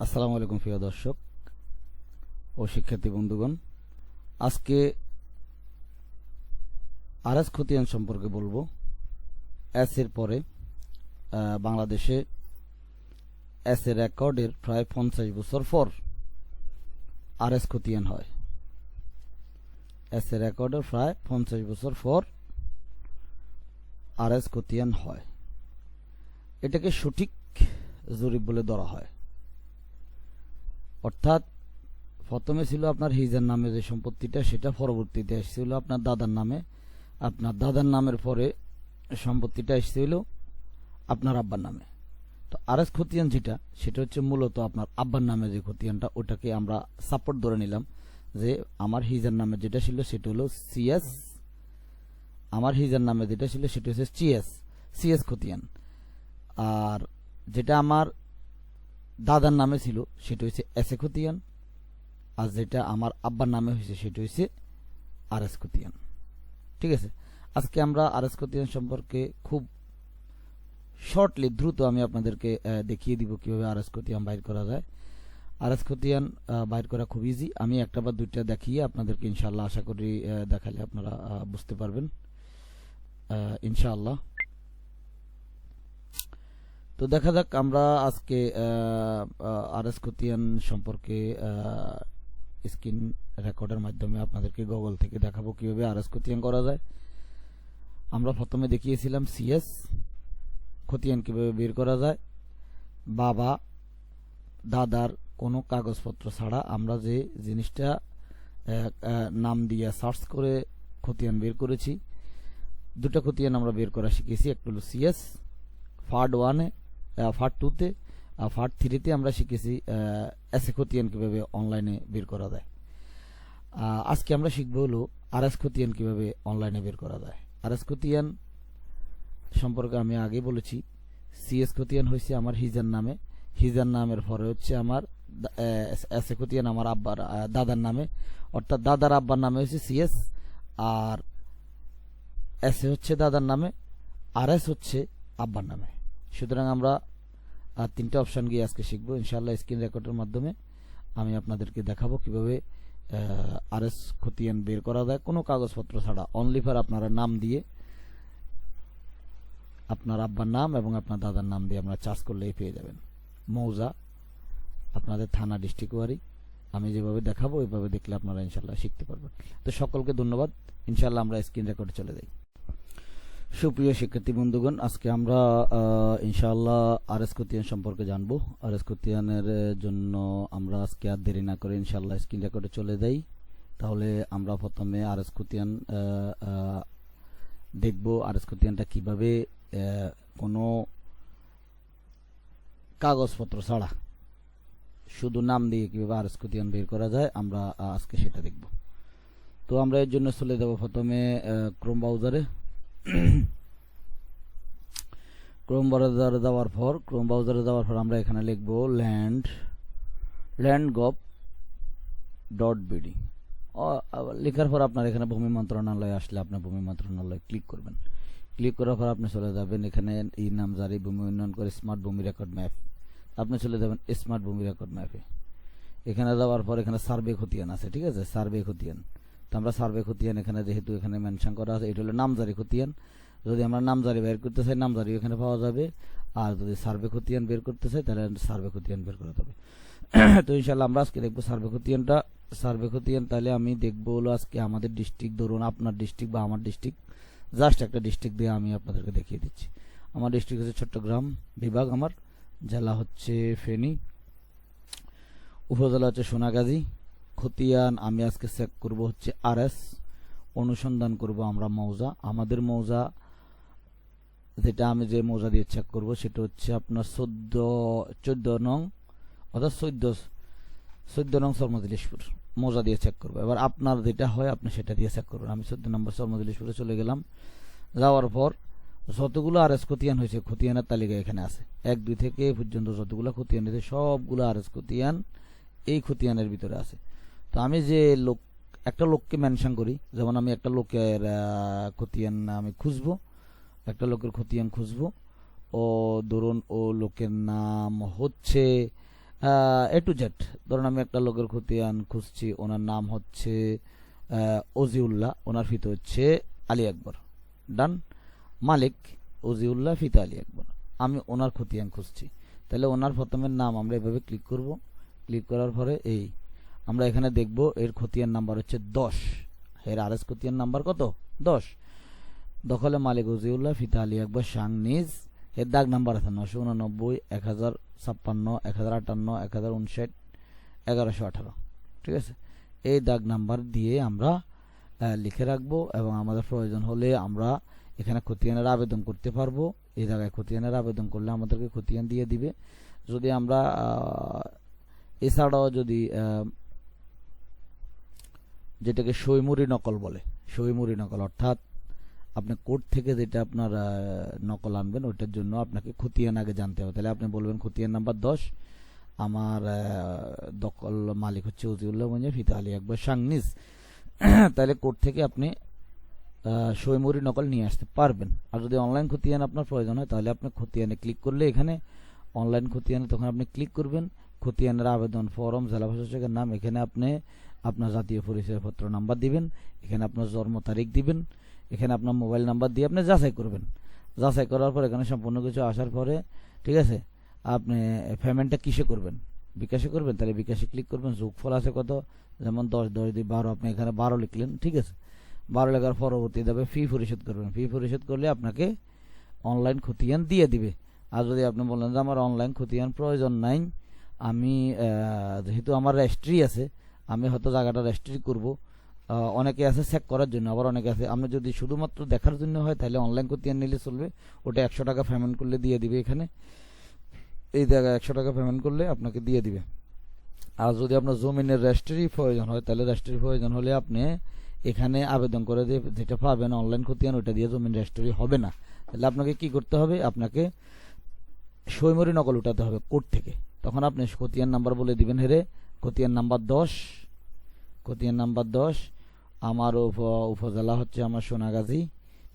আসসালামু আলাইকুম প্রিয় দর্শক ও শিক্ষার্থী বন্ধুগণ, আজকে আরএস খতিয়ান সম্পর্কে বলবো। এস এর পরে বাংলাদেশে এস এর রেকর্ডের প্রায় 50 বছর পর আরএস খতিয়ান হয়। এস এর রেকর্ডের প্রায় 50 বছর পর আরএস খতিয়ান হয়। এটাকে সঠিক জরিপ বলে ধরা হয়। অর্থাৎ প্রথমে ছিল আপনার হিজার নামে যে সম্পত্তিটা, সেটা পরবর্তীতে এসেছিল আপনার দাদার নামে। আপনার দাদার নামের পরে সম্পত্তিটা এসেছিল আপনার আব্বার নামে। তো আরএস খতিয়ান যেটা, সেটা হচ্ছে মূলত আপনার আব্বার নামে যে খতিয়ানটা, ওটাকে আমরা সাপোর্ট ধরে নিলাম যে আমার হিজার নামে যেটা ছিল সেটা হলো সিএস, আমার হিজার নামে যেটা ছিল সেটা হচ্ছে সিএস খতিয়ান। আর যেটা আমার দাদার নামে ছিল সেটা হচ্ছে এস এ খতিয়ান, আর যেটা আমার আব্বার নামে হয়েছে সেটা হচ্ছে আরএস খতিয়ান। ঠিক আছে, আজকে আমরা আরএস খতিয়ান সম্পর্কে খুব শর্টলি দ্রুত আমি আপনাদেরকে দেখিয়ে দিব কিভাবে আরএস খতিয়ান বাইর করা যায়। আরএস খতিয়ান বাইর করা খুব ইজি। আমি একটা বা দুইটা দেখিয়ে আপনাদেরকে ইনশাআল্লাহ আশা করি দেখালে আপনারা বুঝতে পারবেন ইনশাআল্লাহ। তো দেখা যাক, আমরা আজকে আরএস খতিয়ান সম্পর্কে স্ক্রিন রেকর্ডের মাধ্যমে আপনাদেরকে গুগল থেকে দেখাবো কিভাবে আরএস খতিয়ান করা যায়। আমরা প্রথমে দেখিয়েছিলাম সিএস খতিয়ান কিভাবে বের করা যায়। বাবা দাদার কোনো কাগজপত্র ছাড়া আমরা যে জিনিসটা নাম দিয়ে সার্চ করে খতিয়ান বের করেছি, দুটো খতিয়ান আমরা বের করা শিখেছি। একটা হলো সিএস পার্ট 1-এ, পার্ট 2-তে, আর পার্ট 3-তে আমরা শিখেছি এস এ খতিয়ান কিভাবে অনলাইনে বের করা যায়। আজকে আমরা শিখবো হলো আরএস খতিয়ান কিভাবে অনলাইনে বের করা যায়। আরএস খতিয়ান সম্পর্কে আমি আগে বলেছি, সিএস খতিয়ান হয়েছে আমার হিজার নামে, হিজার নামের পরে হচ্ছে আমার এস এ খতিয়ান আমার আব্বার দাদার নামে, অর্থাৎ দাদার আব্বার নামে হচ্ছে সিএস, আর এস এ হচ্ছে দাদার নামে, আর এস হচ্ছে আব্বার নামে। সুতরাং আমরা তিনটা অপশন গিয়ে আজকে শিখবো ইনশাআল্লাহ। স্ক্রিন রেকর্ডের মাধ্যমে আমি আপনাদেরকে দেখাবো কিভাবে আরএস খতিয়ান বের করা যায় কোনো কাগজপত্র ছাড়া, অনলি ফর আপনারা নাম দিয়ে, আপনার আব্বার নাম এবং আপনার দাদার নাম দিয়ে আপনারা চার্জ করলেই পেয়ে যাবেন। মৌজা আপনাদের থানা, ডিস্ট্রিক্ট ওয়ারি আমি যেভাবে দেখাবো ওইভাবে দেখলে আপনারা ইনশাআল্লাহ শিখতে পারবেন। তো সকলকে ধন্যবাদ। ইনশাআল্লাহ আমরা স্ক্রিন রেকর্ডে চলে যাই। সুপ্রিয় শিক্ষার্থী বন্ধুগণ, আজকে আমরা ইনশাআল্লাহ আরএস খতিয়ান সম্পর্কে জানবো। আরএস খতিয়ানের জন্য আমরা আজকে আর দেরি না করে ইনশাআল্লাহ স্ক্রিন রেকর্ডে চলে যাই। তাহলে আমরা প্রথমে আরএস খতিয়ান দেখব। আরএস খতিয়ানটা কিভাবে কোনো কাগজপত্র ছাড়া শুধু নাম দিয়ে কিভাবে আরএস খতিয়ান বের করা যায়, আমরা আজকে সেটা দেখব। তো আমরা এর জন্য চলে যাব প্রথমে ক্রোম ব্রাউজারে। ক্রোম ব্রাউজারে যাওয়ার পর আমরা এখানে লিখব landgov.bd। লেখার পর আপনার এখানে ভূমি মন্ত্রণালয় আসলে আপনার ভূমি মন্ত্রণালয় ক্লিক করবেন। ক্লিক করার পর আপনি চলে যাবেন এখানে এই নাম জারি ভূমি উন্নয়ন করে স্মার্ট ভূমি রেকর্ড ম্যাপ, আপনি চলে যাবেন স্মার্ট ভূমি রেকর্ড ম্যাপে। এখানে যাওয়ার পর এখানে সার্ভে খতিয়ান আছে, ঠিক আছে, সার্ভে খতিয়ান। তো আমরা সার্ভে খতিয়ান এখানে যেহেতু এখানে মেনশন করা আছে, এটা হলো নামজারি খতিয়ান। যদি আমরা নামজারি বের করতে চাই নামজারি এখানে পাওয়া যাবে, আর যদি সার্ভে খতিয়ান বের করতে চাই তাহলে সার্ভে খতিয়ান বের করা যাবে। তো ইনশাআল্লাহ আমরা আজকে দেখবো সার্ভে খতিয়ানটা। সার্ভে খতিয়ান তাহলে আমি দেখবো হলো আজকে আমাদের ডিস্ট্রিক্ট, ধরুন আপনার ডিস্ট্রিক্ট বা আমার ডিস্ট্রিক্ট, জাস্ট একটা ডিস্ট্রিক্ট দিয়ে আমি আপনাদেরকে দেখিয়ে দিচ্ছি। আমার ডিস্ট্রিক্ট হচ্ছে চট্টগ্রাম বিভাগ, আমার জেলা হচ্ছে ফেনী, উপজেলা হচ্ছে সোনাগাজী। খতিয়ান আমি আজকে চেক করব হচ্ছে আরএস, অনুসন্ধান করব আমরা মৌজা। আমাদের মৌজা যেটা আমি যে মৌজা দিয়ে চেক করব সেটা হচ্ছে আপনার 14 নং, অর্থাৎ 14 নং সরমজলিশপুর মৌজা দিয়ে চেক করবো। এবার আপনার যেটা হয় আপনি সেটা দিয়ে চেক করবেন। আমি 14 নম্বর সরমজলিশপুরে চলে গেলাম। যাওয়ার পর যতগুলো আরএস খতিয়ান হয়েছে খতিয়ানের তালিকা এখানে আছে, 1, 2 থেকে পর্যন্ত যতগুলো খতিয়ান হয়েছে সবগুলো আরএস খতিয়ান এই খতিয়ানের ভিতরে আছে। তো আমি যে একটা লোককে মেনশন করি, যেমন আমি একটা লোকের খতিয়ান আমি খুঁজবো, একটা লোকের খতিয়ান খুঁজবো, ও ধরুন ও লোকের নাম হচ্ছে এ টু জেড। ধরুন আমি একটা লোকের খতিয়ান খুঁজছি, ওনার নাম হচ্ছে অজিউল্লাহ, ওনার ফিতে হচ্ছে আলী আকবর, ডান। মালিক অজিউল্লাহ, ফিতা আলী আকবর, আমি ওনার খতিয়ান খুঁজছি। তাহলে ওনার প্রথমের নাম আমরা এভাবে ক্লিক করব। ক্লিক করার পরে আমরা এখানে দেখব এর খতিয়ান নাম্বার হচ্ছে 10, এর আরএস খতিয়ান নাম্বার কত? 10। দখলে মালিক অজিউল্লাহ, ফিতা আলী আকবর, শাং নিজ, এর দাগ নাম্বার আছে 989, 1056, 1058, 1059, 1118। ঠিক আছে, এই দাগ নাম্বার দিয়ে আমরা লিখে রাখবো, এবং আমাদের প্রয়োজন হলে আমরা এখানে খতিয়ানের আবেদন করতে পারবো। এই জায়গায় খতিয়ানের আবেদন করলে আমাদেরকে খতিয়ান দিয়ে দিবে। যদি আমরা এছাড়াও যদি যেটাকে সইমুরি নকল বলে, সইমুরি নকল অর্থাৎ আপনি কোর্ট থেকে যেটা আপনার নকল আনবেন, ওইটার জন্য আপনাকে খতিয়ান আগে জানতে হবে। তাহলে আপনি বলবেন খতিয়ান নাম্বার 10, আমার দখল মালিক হচ্ছে অজিউল্লাহ মঞ্জুর, ফিতা আলী আকবর, সাংনিজ। তাহলে কোর্ট থেকে আপনি সইমুরি নকল নিয়ে আসতে পারবেন। আর যদি অনলাইন খতিয়ান আপনার প্রয়োজন হয়, তাহলে আপনি খতিয়ানে ক্লিক করলে, এখানে অনলাইন খতিয়ানে তখন আপনি ক্লিক করবেন, খতিয়ানের আবেদন ফরম, জেলা প্রশাসকের নাম, এখানে আপনি আপনার জাতীয় পরিচয়পত্র নাম্বার দিবেন, এখানে আপনার জন্ম তারিখ দিবেন, এখানে আপনার মোবাইল নাম্বার দিয়ে আপনি যাচাই করবেন। যাচাই করার পর এখানে সম্পূর্ণ কিছু আসার পরে, ঠিক আছে, আপনি পেমেন্টটা কিসে করবেন? বিকাশে করবেন, তাহলে বিকাশে ক্লিক করবেন। যোগফল আছে কত? যেমন 10 10 দিয়ে 12, আপনি এখানে 12 লিখলেন। ঠিক আছে, 12 লেখার পরবর্তী ধাপে ফি পরিশোধ করবেন। ফি পরিশোধ করলে আপনাকে অনলাইন খতিয়ান দিয়ে দিবে। আর যদি আপনি বলেন যে আমার অনলাইন খতিয়ান প্রয়োজন নাই, আমি যেহেতু আমার রেজিস্ট্রি আছে, আমি হয়তো জায়গাটা রেজিস্ট্রি করব, অনেকে আছে চেক করার জন্য, আবার অনেকে আছে আপনি যদি শুধুমাত্র দেখার জন্য হয়, তাহলে অনলাইন খতিয়ান নিলে চলবে। ওটা 100 টাকা পেমেন্ট করলে দিয়ে দিবে। এখানে এই জায়গায় 100 টাকা পেমেন্ট করলে আপনাকে দিয়ে দিবে। আর যদি আপনার জমিনের রেজিস্ট্রি প্রয়োজন হয়, তাহলে রেজিস্ট্রি প্রয়োজন হলে আপনি এখানে আবেদন করে দিয়ে যেটা পাবেন অনলাইন খতিয়ান, ওইটা দিয়ে জমিন রেজিস্ট্রি হবে না। তাহলে আপনাকে কি করতে হবে? আপনাকে সইমুরি নকল উঠাতে হবে কোর্ট থেকে। তখন আপনি খতিয়ান নাম্বার বলে দিবেন, হেরে খতিয়ান নাম্বার 10, খতিয়ান নাম্বার 10, আমার উপজেলা হচ্ছে আমার সোনাগাজী,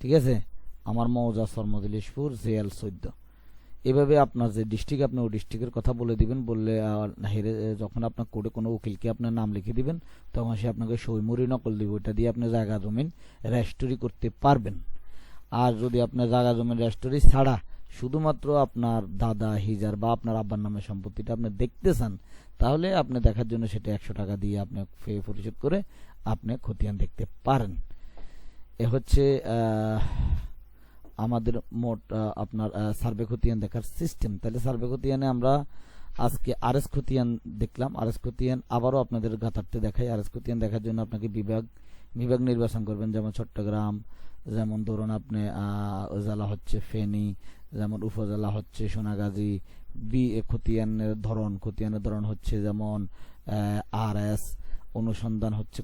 ঠিক আছে, আমার মৌজা সরমদিলিশপুর, জেএল 14। এভাবে আপনার যে ডিস্ট্রিক্ট, আপনি ওই ডিস্ট্রিক্টের কথা বলে দিবেন। বললে হেরে যখন আপনার কোর্টে কোনো উকিলকে আপনার নাম লিখে দিবেন, তখন সে আপনাকে সইমুরি নকল দিবে। ওইটা দিয়ে আপনি জায়গা জমিন রেজিস্ট্রি করতে পারবেন। আর যদি আপনার জায়গা জমিন রেজিস্ট্রি ছাড়া শুধুমাত্র আপনার দাদা হিজার বা আপনার আব্বার নামে সম্পত্তিটা আপনি দেখতে চান, তাহলে আপনি দেখার জন্য সেটা 100 টাকা দিয়ে আপনি ফি পরিশোধ করে আপনি খতিয়ান দেখতে পারেন। এ হচ্ছে আমাদের মোট আপনার সার্ভে খতিয়ান দেখার সিস্টেম। তাহলে সার্ভে খতিয়ানে আমরা আজকে আরএস খতিয়ান দেখলাম। আরএস খতিয়ান আবারও আপনাদের গাতারতে দেখাই। আরএস খতিয়ান দেখার জন্য আপনাকে বিভাগ নির্বাচন করবেন। যেমন চট্টগ্রাম, যেমন ধরুন আপনি জেলা হচ্ছে ফেনী, যেমন উপজেলা হচ্ছে সোনাগাজী। খতিয়ানের ধরন হচ্ছে যেমন আরএস। অনুসন্ধান হচ্ছে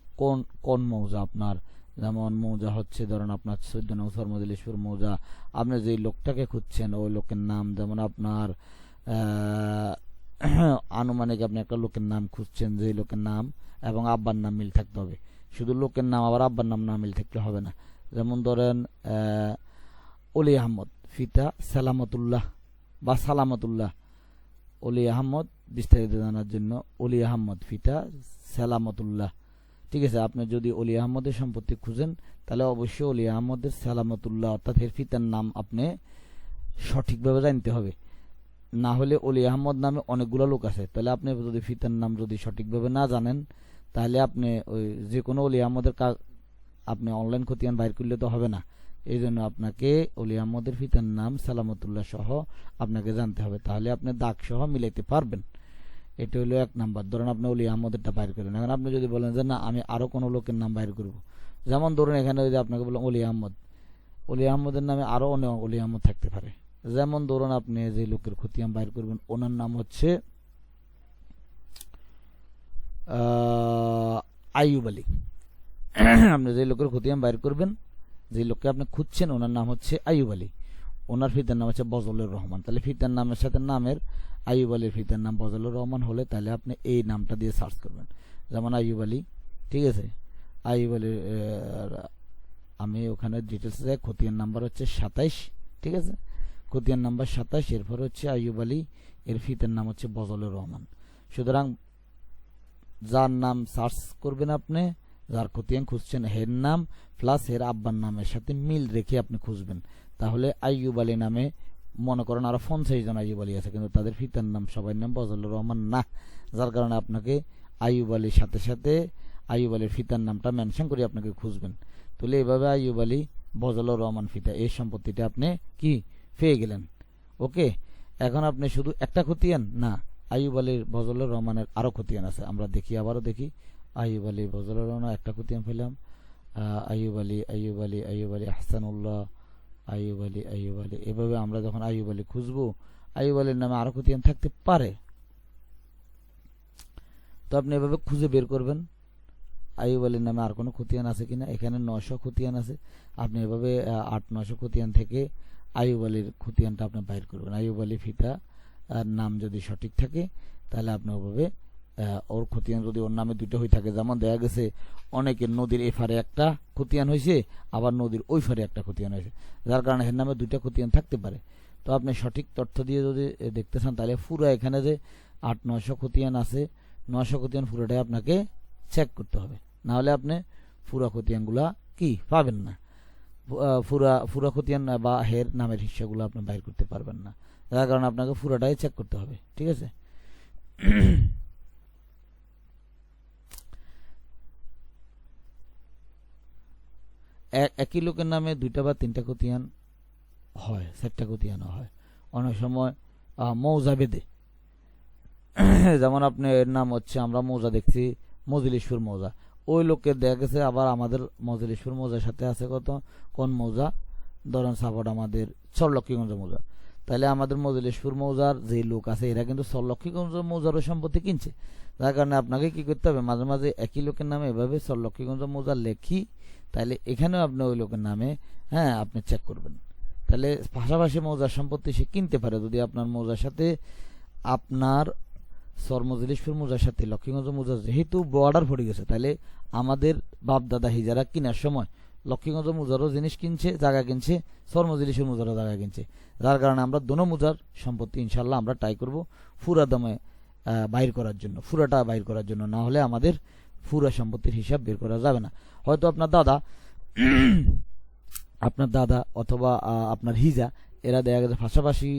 কোন মৌজা আপনার, যেমন মৌজা হচ্ছে ধরুন আপনার 14 নং সরমদিলিশপুর মৌজা। আপনি যে লোকটাকে খুঁজছেন ওই লোকের নাম, যেমন আপনার আনুমানিক আপনি একটা লোকের নাম খুঁজছেন, যে লোকের নাম এবং আব্বার নাম মিল থাকতে হবে। শুধু লোকের নাম আবার আব্বার নাম না মিল থাকলে হবে না। যেমন ধরেন অলি আহমদ, ফিতা সালামতুল্লাহ বা সালামতুল্লাহ, অলি আহমদ, বিস্তারিত জানার জন্য অলি আহমদ, ফিতা সালামতুল্লাহ। ঠিক আছে, আপনি যদি অলি আহমদের সম্পত্তি খুঁজেন, তাহলে অবশ্যই অলি আহমদের সালামতুল্লাহ অর্থাৎ এর ফিতার নাম আপনি সঠিকভাবে জানতে হবে। না হলে অলি আহমদ নামে অনেকগুলো লোক আছে, তাহলে আপনি যদি ফিতার নাম যদি সঠিকভাবে না জানেন, তাহলে আপনি ওই যে কোনো অলি আহমদের আপনি অনলাইন খতিয়ান বাইর করলে তো হবে না। এই জন্য আপনাকে অলি আহমদের ফিতার নাম সালামতুল্লাহ সহ আপনাকে জানতে হবে, তাহলে আপনি দাগ সহ মিলাইতে পারবেন। এটা হলো 1 নাম্বার। ধরুন আপনি অলি আহমদেরটা বাইর করেন। এখন আপনি যদি বলেন যে না আমি আরো কোনো লোকের নাম বাইর করব, যেমন ধরুন এখানে যদি আপনাকে বলেন অলি আহমদ, অলি আহমদের নামে আরো অনেক অলি আহমদ থাকতে পারে। যেমন ধরুন আপনি যে লোকের খতিয়ান বাইর করবেন, ওনার নাম হচ্ছে আইয়ুব আলী। আপনি যে লোকের খতিয়ান বাইর করবেন, যে লোককে আপনি খুঁজছেন, ওনার নাম হচ্ছে আইয়ুব আলী, ওনার ফিতার নাম হচ্ছে বজলুর রহমান। তাহলে ফিতার নামের সাথে নামের আইয়ুব আলীর ফিতার নাম বজলুর রহমান হলে, তাহলে আপনি এই নামটা দিয়ে সার্চ করবেন, যেমন আইয়ুব আলী। ঠিক আছে, আইয়ুব আলীর আমি ওখানে ডিটেলস যাই। খতিয়ান নাম্বার হচ্ছে 27। ঠিক আছে, খতিয়ান নাম্বার 27, এরপর হচ্ছে আইয়ুব আলী, এর ফিতার নাম হচ্ছে বজলুর রহমান। সুতরাং যার নাম সার্চ করবেন আপনি, যার খতিয়ান খুঁজছেন, হের নাম প্লাস হের আব্বার নামের সাথে মিল রেখে আপনি খুঁজবেন। তাহলে আইয়ুব আলী নামে মনে করেন আরো 50 জন আইয়ুব আলী আছে, কিন্তু তাদের পিতার নাম সবাই নাম ফজলুর রহমান না, যার কারণে আপনাকে আইয়ুব আলীর সাথে সাথে আইয়ুব আলীর পিতার নামটা মেনশন করে আপনাকে খুঁজবেন। তাহলে এইভাবে আইয়ুব আলী ফজলুর রহমান পিতা এই সম্পত্তিটা আপনি কি পেয়ে গেলেন। ওকে, এখন আপনি শুধু একটা খতিয়ান না, আইয়ুব আলীর ফজলুর রহমানের আরো খতিয়ান আছে, আমরা দেখি, আবারও দেখি। আইয়ুব আলী ফজলুর রহমান একটা খতিয়ান পেলাম, আইয়ুব আলী আইয়ুব আলী আইয়ুব আলী আহসানুল্লাহ আইয়ুব আলী আইয়ুব আলী। এভাবে আমরা যখন আইয়ুব আলী খুঁজবো, আইয়ুব আলীর নামে আরো খতিয়ান থাকতে পারে, তো আপনি এভাবে খুঁজে বের করবেন আইয়ুব আলীর নামে আর কোনো খতিয়ান আছে কিনা। এখানে 900 খতিয়ান আছে, আপনি এভাবে 800-900 খতিয়ান থেকে আইয়ুব আলীর খতিয়ানটা আপনি বাইর করবেন। আইয়ুব আলী ফিতা নাম যদি সঠিক থাকে তাহলে আপনি ওভাবে ওর খতিয়ান যদি ওর নামে দুটো হয়ে থাকে, যেমন দেখা গেছে অনেকের নদীর এফারে একটা খতিয়ান হয়েছে, আবার নদীর ওই ফারে একটা খতিয়ান হয়েছে, যার কারণে এর নামে দুইটা খতিয়ান থাকতে পারে। তো আপনি সঠিক তথ্য দিয়ে যদি দেখতে চান, তাহলে পুরো এখানে যে 800-900 খতিয়ান আছে, 900 খতিয়ান পুরোটাই আপনাকে চেক করতে হবে, না হলে আপনি পুরা খতিয়ানগুলা কি পাবেন না, পুরা খতিয়ান বা হের নামের হিস্সাগুলো আপনি বাইর করতে পারবেন না, যার কারণে আপনাকে পুরোটাই চেক করতে হবে। ঠিক আছে, একই লোকের নামে 2টা বা 3টা খতিয়ান হয়, 4টা খতিয়ানও হয়, অনেক সময় মৌজা বেদে। যেমন আপনি এর নাম হচ্ছে, আমরা মৌজা দেখছি মজলিশপুর মৌজা, ওই লোকের দেখা গেছে আবার আমাদের মজলিশপুর মৌজার সাথে আছে কত কোন মৌজা, ধরেন সাপোর্ট আমাদের চরলক্ষ্মীগঞ্জ মৌজা, তাহলে আমাদের মজলিশপুর মৌজার যে লোক আছে এরা কিন্তু চরলক্ষ্মীগঞ্জ মৌজারও সম্পত্তি কিনছে, যার কারণে আপনাকে কি করতে হবে, মাঝে মাঝে একই লোকের নামে এভাবে চরলক্ষ্মীগঞ্জ মৌজা লেখি, তাহলে এখানেও আপনি ওই লোকের নামে আপনি চেক করবেন, তাহলে পাশাপাশি মৌজার সম্পত্তি সে কিনতে পারে। যদি আপনার মৌজার সাথে আপনার মজলিশপুর মৌজার সাথে লক্ষ্মীগঞ্জ মৌজা যেহেতু বর্ডার পড়ে গেছে, তাহলে আমাদের বাপ দাদা হিজারা কেনার সময় লক্ষ্মীগঞ্জ মৌজারও জিনিস কিনছে, জায়গা কিনছে, মজলিশপুর মৌজারও জায়গা কিনছে, যার কারণে আমরা দোনো মৌজার সম্পত্তি ইনশাল্লাহ আমরা ট্রাই করব পুরা দামে বাইর করার জন্য, পুরাটা বাইর করার জন্য, না হলে আমাদের পুরা সম্পত্তির হিসাব বের করা যাবে না। হয়তো আপনার দাদা অথবা আপনার হিজা এরা দেখা গেছে পাশাপাশি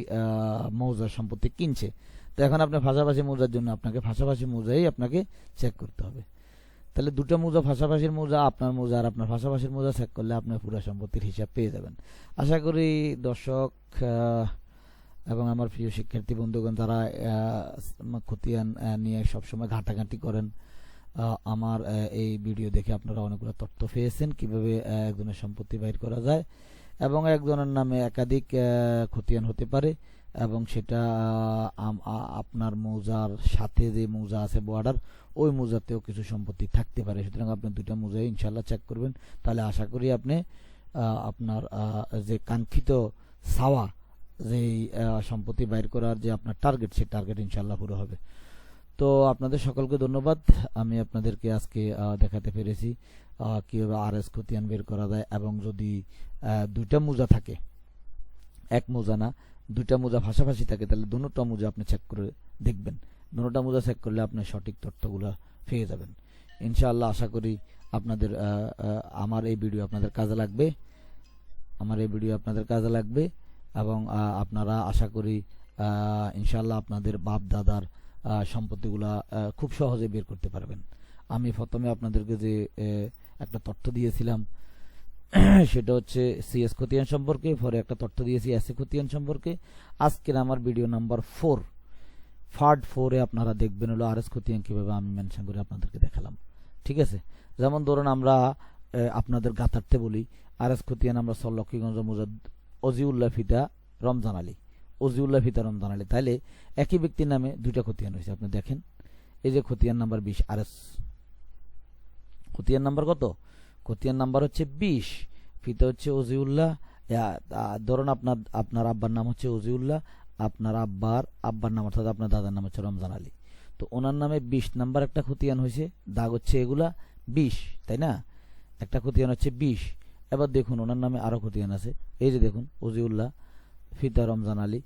মৌজার সম্পত্তি কিনছে, তো এখন আপনার পাশাপাশি মৌজার জন্য আপনাকে পাশাপাশি মৌজাই আপনাকে চেক করতে হবে। তাহলে 2টা মৌজা, পাশাপাশির মৌজা, আপনার মৌজা আর আপনার পাশাপাশির মৌজা চেক করলে আপনার পুরো সম্পত্তির হিসাব পেয়ে যাবেন। আশা করি দর্শক এবং আমার প্রিয় শিক্ষার্থী বন্ধুগণ যারা খতিয়ান নিয়ে সবসময় ঘাটাঘাটি করেন, আমার এই ভিডিও দেখে আপনারা অনেকগুলো তথ্য পেয়েছেন কিভাবে একজনের সম্পত্তি বাইর করা যায়, এবং একজনের নামে একাধিক খতিয়ান হতে পারে, এবং সেটা আপনার মৌজার সাথে যে মৌজা আছে বর্ডার, ওই মৌজাতেও কিছু সম্পত্তি থাকতে পারে। সুতরাং আপনি 2টা মৌজায় ইনশাল্লাহ চেক করবেন, তাহলে আশা করি আপনি আপনার যে কাঙ্ক্ষিত চাওয়া যে সম্পত্তি বাইর করার যে আপনার টার্গেট, সেই টার্গেট ইনশাল্লাহ পুরো হবে। তো আপনাদের সকলকে ধন্যবাদ, আমি আপনাদেরকে আজকে দেখাতে পেরেছি কিভাবে আরএস খতিয়ান বের করা যায়, এবং যদি 2টা মৌজা থাকে, এক মৌজা না 2টা মৌজা পাশাপাশি থাকে, তাহলে দুটো মৌজা আপনি চেক করে দেখবেন, দুটো মৌজা চেক করলে আপনি সঠিক তথ্যগুলো পেয়ে যাবেন ইনশাআল্লাহ। আশা করি আপনাদের আমার এই ভিডিও আপনাদের কাজে লাগবে, এবং আপনারা আশা করি ইনশাআল্লাহ আপনাদের বাপ দাদার সম্পত্তিগুলা খুব সহজে বের করতে পারবেন। আমি প্রথমে আপনাদেরকে যে একটা তথ্য দিয়েছিলাম সেটা হচ্ছে সিএস খতিয়ান সম্পর্কে, পরে একটা তথ্য দিয়েছি এসএ খতিয়ান সম্পর্কে। আজকের আমার ভিডিও নাম্বার 4 পার্ট 4-এ আপনারা দেখবেন হলো আরএস খতিয়ান কিভাবে আমি মেনশন করে আপনাদেরকে দেখালাম। ঠিক আছে, যেমন ধরুন আমরা আপনাদের গাতারতে বলি আরএস খতিয়ান আমরা লক্ষ্মীগঞ্জ মুজাদ অজিউল্লাহ ফিতা রমজান আলী, তাহলে একই ব্যক্তির নামে 2টা খতিয়ান হয়েছে। আপনি দেখেন এই যে খতিয়ান নাম্বার 20 আরএস খতিয়ান নাম্বার কত, খতিয়ান নাম্বার হচ্ছে 20, ফিতা হচ্ছে অজিউল্লাহ, ধরুন আপনার আব্বার নাম হচ্ছে অজিউল্লাহ, আপনার আব্বার নাম অর্থাৎ আপনার দাদার নাম হচ্ছে রমজান আলী, তো ওনার নামে 20 নাম্বার একটা খতিয়ান হয়েছে, দাগ হচ্ছে এগুলা 20, তাই না, একটা খতিয়ান হচ্ছে 20। এবার দেখুন ওনার নামে আরো খতিয়ান আছে, এই যে দেখুন অজিউল্লাহ ফিতা রমজান আলী,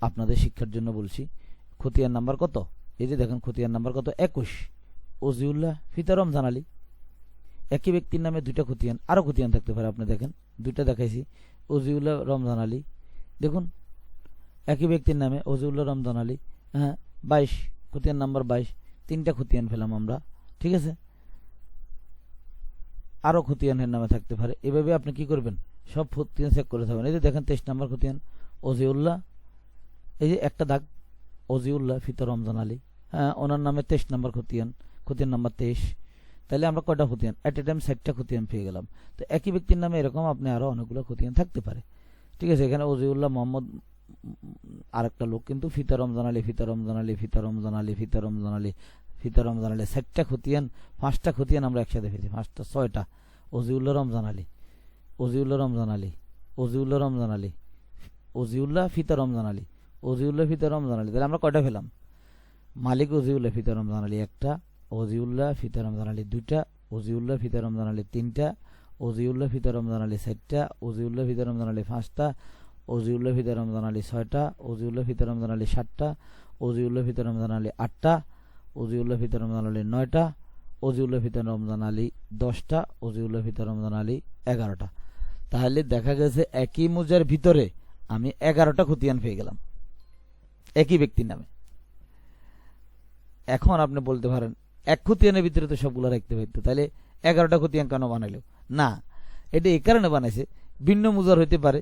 আপনাদের শিক্ষার জন্য বলছি, খতিয়ান নাম্বার কত? এই যে দেখেন খতিয়ান নাম্বার কত, 21। ওজিউল্লাহ ফিতা রমজান আলী। একই ব্যক্তির নামে দুইটা খতিয়ান, আরো খতিয়ান থাকতে পারে, আপনি দেখেন দুইটা দেখাইছি, ওজিউল্লাহ রমজান আলী। দেখুন একই ব্যক্তির নামে ওজিউল্লাহ রমজান আলী, হ্যাঁ 22, খতিয়ান নাম্বার 22, তিনটা খতিয়ান পেলাম আমরা, ঠিক আছে। আরো খতিয়ানের নামে থাকতে পারে, এভাবে আপনি কি করবেন, সব খতিয়ান চেক করে থাকবেন। এই যে দেখেন 23 নাম্বার খতিয়ান ওজিউল্লাহ, এই যে একটা দাগ ওজিউল্লাহ ফিতা রমজান আলী, হ্যাঁ ওনার নামে 23 নাম্বার খতিয়ান, খতিয়ান নাম্বার 23। তাহলে আমরা কয়টা খতিয়ান, এট এ টাইম 60টা খতিয়ান পেয়ে গেলাম। তো একই ব্যক্তির নামে এরকম আপনি আরো অনেকগুলো খতিয়ান থাকতে পারে, ঠিক আছে। এখানে ওজিউল্লাহ মোহাম্মদ আরেকটা লোক, কিন্তু ফিতা রমজান আলী, ফিতা রমজান আলী, ফিতা রমজান আলী, ফিতা রমজান আলী, ফিতা রমজান আলী, 60টা খতিয়ান, 5টা খতিয়ান আমরা একসাথে পেয়েছি, 5টা 6টা। ওজিউল্লাহ রমজান আলী, ওজিউল্লাহ রমজান আলী, ওজিউল্লাহ রমজান আলী, ওজিউল্লাহ ফিতা রমজান আলী, ওজিউল্লাহ ফিতা রমজান আলী। তাহলে আমরা কয়টা পেলাম, মালিক ওজিউল্লাহ ফিতা রমজান আলী একটা, ওজিউল্লাহ ফিতা রমজান আলী দুইটা, ওজিউল্লাহ ফিতা রমজান আলী তিনটা, ওজিউল্লাহ ফিতা রমজান আলী 4টা, ওজিউল্লাহ ফিতা রমজান আলী 5টা, ওজিউল্লাহ ফিতা রমজান আলী 6টা, ওজিউল্লাহ ফিতা রমজান আলী 7টা, ওজিউল্লাহ ফিতা রমজান আলী 8টা, ওজিউল্লাহ ফিতা রমজান আলী 9টা, ওজিউল্লাহ ফিতা রমজান আলী 10টা, ওজিউল্লাহ ফিতা রমজান আলী 11টা। তাহলে দেখা গেছে একই মোজার ভিতরে আমি 11টা খতিয়ান পেয়ে গেলাম একই ব্যক্তির নামে। এখন আপনি বলতে পারেন এক খতিয়ানের ভিতরে তো সবগুলো রাখতে পারতো, তাহলে 11টা খতিয়ান কেন বানাইলো? না, এটা এই কারণে বানাইছে, ভিন্ন মুজার হইতে পারে,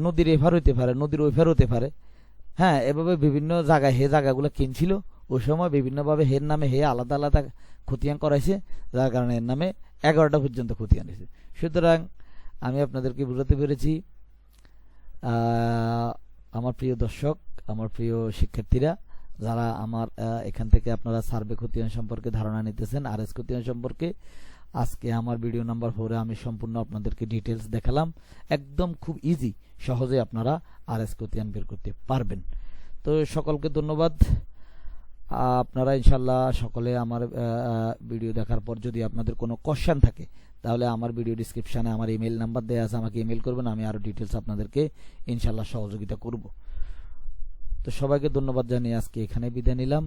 নদীর এফার হইতে পারে, নদীর ওইফার হতে পারে, হ্যাঁ এভাবে বিভিন্ন জায়গায় হে জায়গাগুলো কিনছিল ওই সময় বিভিন্নভাবে হের নামে হে আলাদা আলাদা খতিয়ান করাইছে, যার কারণে এর নামে 11টা পর্যন্ত খতিয়ান হয়েছে। সুতরাং আমি আপনাদেরকে বুঝাতে পেরেছি। আমার প্রিয় দর্শক, আমার প্রিয় শিক্ষার্থীরা, যারা আমার এখান থেকে আপনারা সার্ভে খতিয়ান সম্পর্কে ধারণা নিতেছেন, আরএস খতিয়ান সম্পর্কে, আজকে আমার ভিডিও নাম্বার 4-এ আমি সম্পূর্ণ আপনাদেরকে ডিটেলস দেখালাম। একদম খুব ইজি, সহজে আপনারা আরএস খতিয়ান বের করতে পারবেন। তো সকলকে ধন্যবাদ। আপনারা ইনশাল্লাহ সকলে আমার ভিডিও দেখার পর যদি আপনাদের কোনো কোশ্চেন থাকে তাহলে আমার ভিডিও ডিসক্রিপশানে আমার ইমেল নাম্বার দেওয়া আছে, আমাকে ইমেল করবেন, আমি আরো ডিটেলস আপনাদেরকে ইনশাল্লাহ সহযোগিতা করব। তো সবাইকে ধন্যবাদ জানিয়ে আজকে এখানে বিদায় নিলাম।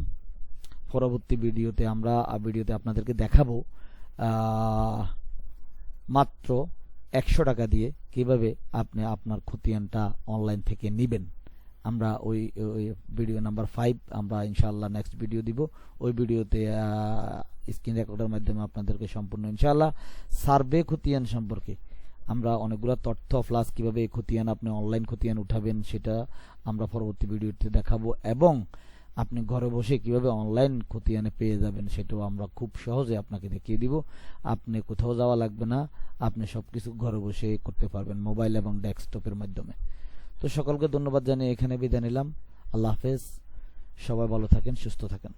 পরবর্তী ভিডিওতে আপনাদেরকে দেখাবো মাত্র 100 টাকা দিয়ে কিভাবে আপনি আপনার খতিয়ানটা অনলাইন থেকে নেবেন। আমরা ওই ভিডিও নাম্বার 5 আমরা ইনশাআল্লাহ নেক্সট ভিডিও দিব। ওই ভিডিওতে স্ক্রিন রেকর্ডের মাধ্যমে আপনাদেরকে সম্পূর্ণ ইনশাআল্লাহ সার্ভে খতিয়ান সম্পর্কে আমরা অনেকগুলো তথ্য প্লাস কিভাবে এই খতিয়ান আপনি অনলাইন খতিয়ান উঠাবেন সেটা আমরা পরবর্তী ভিডিওতে দেখাবো, এবং আপনি ঘরে বসে কিভাবে অনলাইন খতিয়ানে পেয়ে যাবেন সেটাও আমরা খুব সহজে আপনাকে দেখিয়ে দিব। আপনি কোথাও যাওয়া লাগবে না, আপনি সবকিছু ঘরে বসে করতে পারবেন মোবাইল এবং ডেস্কটপের মাধ্যমে। তো সকলকে ধন্যবাদ জানিয়ে এখানে বিদায় নিলাম। আল্লাহ হাফেজ, সবাই ভালো থাকেন, সুস্থ থাকেন।